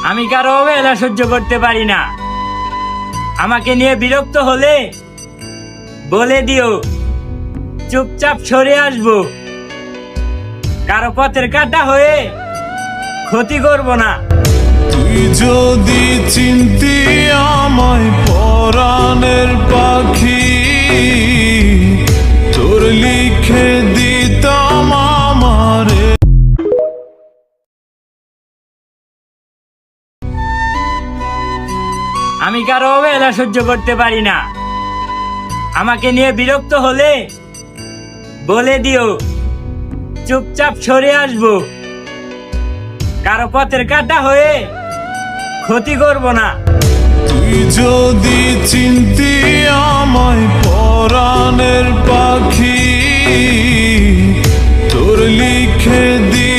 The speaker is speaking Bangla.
আমি কারো অবহেলা সহ্য করতে পারি না। আমাকে নিয়ে বিরক্ত হলে বলে দিও, চুপচাপ সরে আসবো। কারো পথের কাঁটা হয়ে ক্ষতি করব না। তুই যদি চিনতি আমায় পরাণের পাখি, তোর লিখে দিতাম আমারে। আমি কারো অবহেলা সহ্য করতে পারি না। আমাকে নিয়ে বিরক্ত হলে বলে দিও, চুপচাপ সরে আসবো। কারো পথের কাঁটা হয়ে ক্ষতি করব না। তুই যদি চিনতি আমায় পরাণের পাখি, তোর লিখে দি